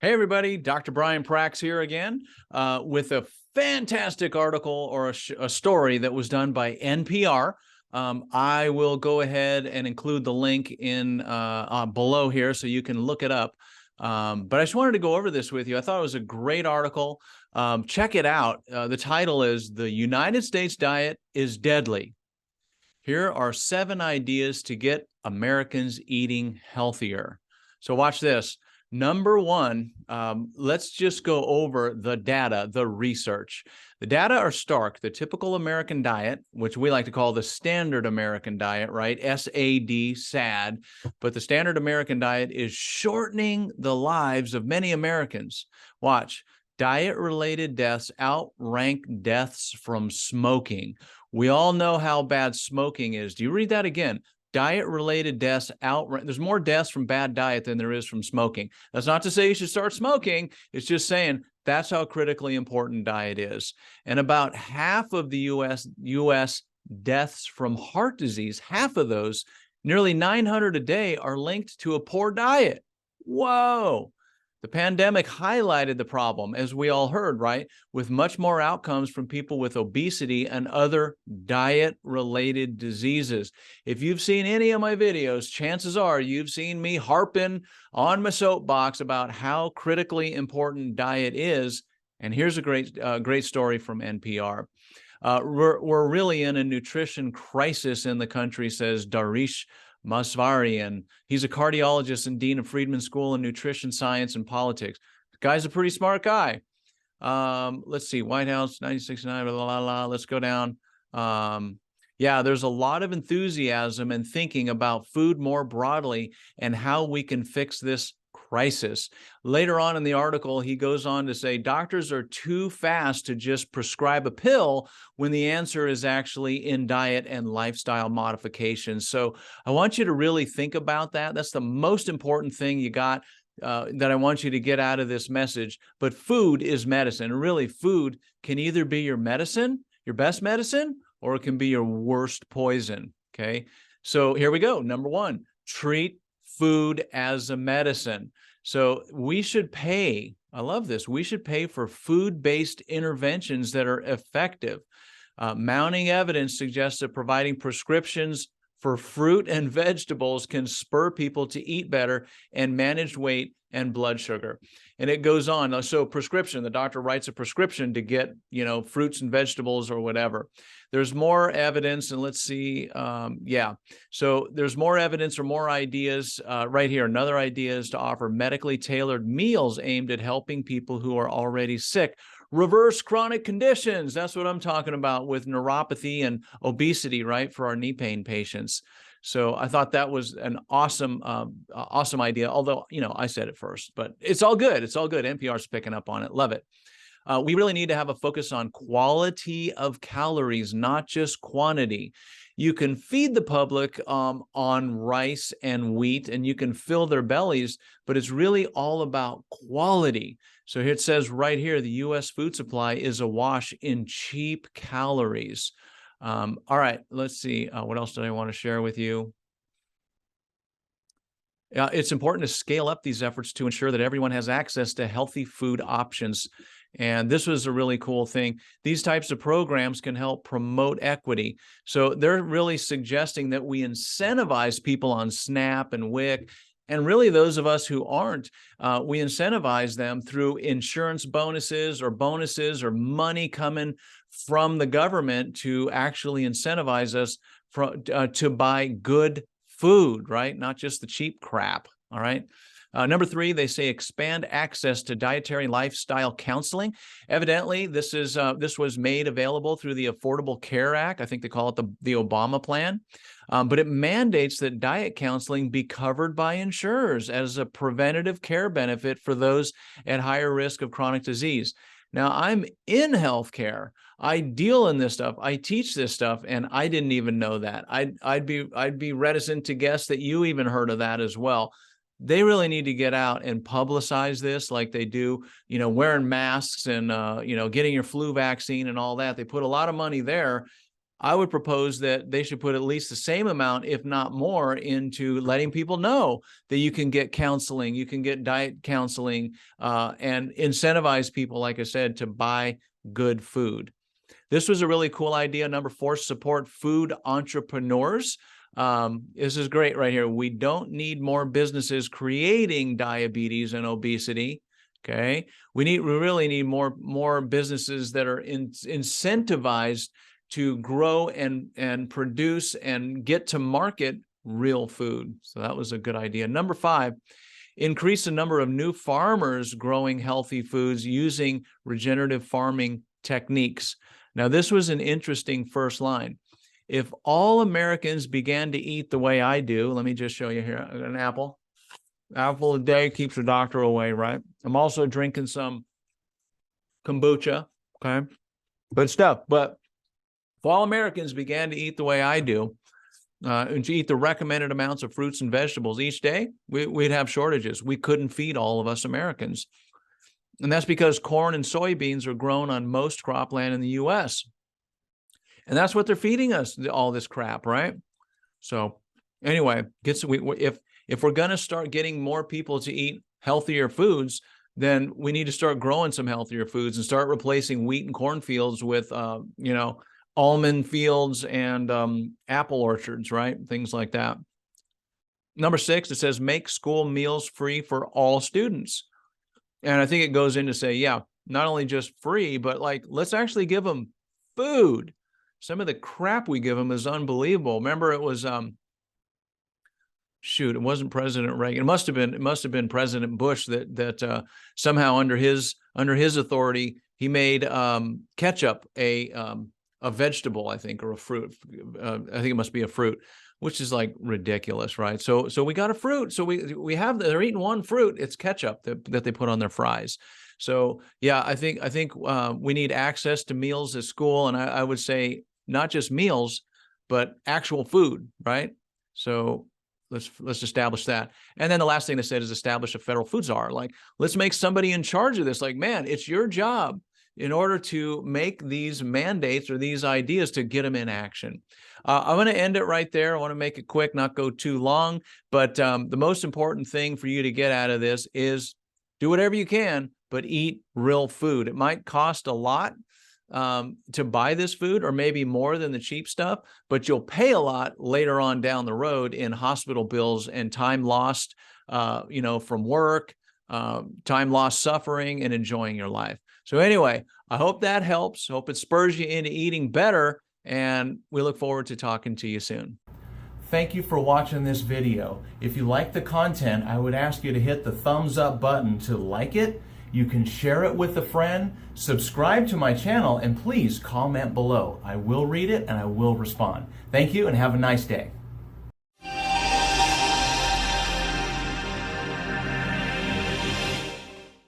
Hey, everybody, Dr. Brian Prax here again with a fantastic article or a story that was done by NPR. I will go ahead and include the link in below here so you can look it up. But I just wanted to go over this with you. I thought it was a great article. Check it out. The title is "The United States Diet is Deadly. Here are 7 ideas to get Americans eating healthier." So watch this. Number 1, let's just go over the data, the research. The data are stark. The typical American diet, which we like to call the standard American diet, right? SAD, SAD. But the standard American diet is shortening the lives of many Americans. Watch. Diet-related deaths outrank deaths from smoking. We all know how bad smoking is. Do you read that again? Diet-related deaths there's more deaths from bad diet than there is from smoking. That's not to say you should start smoking. It's just saying that's how critically important diet is. And about half of the U.S. deaths from heart disease, half of those, nearly 900 a day, are linked to a poor diet. Whoa. The pandemic highlighted the problem, as we all heard, right? With much more outcomes from people with obesity and other diet-related diseases. If you've seen any of my videos, chances are you've seen me harping on my soapbox about how critically important diet is. And here's a great story from NPR. We're really in a nutrition crisis in the country, says Darish Masvari, and he's a cardiologist and dean of Friedman School of Nutrition Science and Politics. The guy's a pretty smart guy. Let's see, White House, 1969, blah, blah, blah. Let's go down. Yeah, there's a lot of enthusiasm and thinking about food more broadly and how we can fix this crisis. Later on in the article, he goes on to say doctors are too fast to just prescribe a pill when the answer is actually in diet and lifestyle modifications. So I want you to really think about that. That's the most important thing you got that I want you to get out of this message. But food is medicine. And really, food can either be your medicine, your best medicine, or it can be your worst poison. Okay. So here we go. Number 1, treat food as a medicine. So we should pay, I love this, we should pay for food-based interventions that are effective. Mounting evidence suggests that providing prescriptions for fruit and vegetables can spur people to eat better and manage weight and blood sugar. And it goes on. So prescription, the doctor writes a prescription to get, fruits and vegetables or whatever. There's more evidence, and let's see. Yeah. So there's more evidence or more ideas right here. Another idea is to offer medically tailored meals aimed at helping people who are already sick reverse chronic conditions. That's what I'm talking about with neuropathy and obesity, right, for our knee pain patients. So I thought that was an awesome idea. Although, I said it first, but it's all good. It's all good. NPR's picking up on it. Love it. We really need to have a focus on quality of calories, not just quantity. You can feed the public on rice and wheat, and you can fill their bellies, but it's really all about quality. So here it says right here, the U.S. food supply is awash in cheap calories. All right, let's see. What else did I want to share with you? It's important to scale up these efforts to ensure that everyone has access to healthy food options. And this was a really cool thing. These types of programs can help promote equity. So they're really suggesting that we incentivize people on SNAP and WIC. And really, those of us who aren't, we incentivize them through insurance bonuses or money coming from the government to actually incentivize us to buy good food, right? Not just the cheap crap, all right? Number 3, they say expand access to dietary lifestyle counseling. Evidently, this was made available through the Affordable Care Act. I think they call it the Obama plan. But it mandates that diet counseling be covered by insurers as a preventative care benefit for those at higher risk of chronic disease. Now, I'm in healthcare. I deal in this stuff. I teach this stuff, and I didn't even know that. I'd be reticent to guess that you even heard of that as well. They really need to get out and publicize this like they do, wearing masks and, getting your flu vaccine and all that. They put a lot of money there. I would propose that they should put at least the same amount, if not more, into letting people know that you can get counseling, you can get diet counseling, and incentivize people, like I said, to buy good food. This was a really cool idea. Number 4, support food entrepreneurs. This is great right here. We don't need more businesses creating diabetes and obesity. Okay, we really need more businesses that are incentivized to grow and produce and get to market real food. So that was a good idea. Number 5, increase the number of new farmers growing healthy foods using regenerative farming techniques. Now, this was an interesting first line. If all Americans began to eat the way I do, let me just show you here, an apple. Apple a day keeps the doctor away, right? I'm also drinking some kombucha, okay? Good stuff. But if all Americans began to eat the way I do, and to eat the recommended amounts of fruits and vegetables each day, we'd have shortages. We couldn't feed all of us Americans. And that's because corn and soybeans are grown on most cropland in the U.S. And that's what they're feeding us, all this crap, right? So anyway, if we're going to start getting more people to eat healthier foods, then we need to start growing some healthier foods and start replacing wheat and corn fields with, almond fields and apple orchards, right? Things like that. Number 6, it says make school meals free for all students. And I think it goes in to say, yeah, not only just free, but like, let's actually give them food. Some of the crap we give them is unbelievable. Remember, it was, it wasn't President Reagan. It must have been President Bush that somehow under his authority, he made ketchup a vegetable, I think, or a fruit. I think it must be a fruit, which is like ridiculous, right? So we got a fruit. So they're eating one fruit. It's ketchup that they put on their fries. So yeah, I think we need access to meals at school, and I would say not just meals, but actual food, right? So let's establish that. And then the last thing they said is establish a federal food czar. Like, let's make somebody in charge of this. Like, man, it's your job in order to make these mandates or these ideas to get them in action. I'm going to end it right there. I want to make it quick, not go too long. But the most important thing for you to get out of this is do whatever you can, but eat real food. It might cost a lot to buy this food, or maybe more than the cheap stuff, but you'll pay a lot later on down the road in hospital bills and time lost, from work, time lost suffering and enjoying your life. So anyway, I hope that helps. Hope it spurs you into eating better, and we look forward to talking to you soon. Thank you for watching this video. If you like the content, I would ask you to hit the thumbs up button to like it. You can share it with a friend, subscribe to my channel, and please comment below. I will read it and I will respond. Thank you and have a nice day.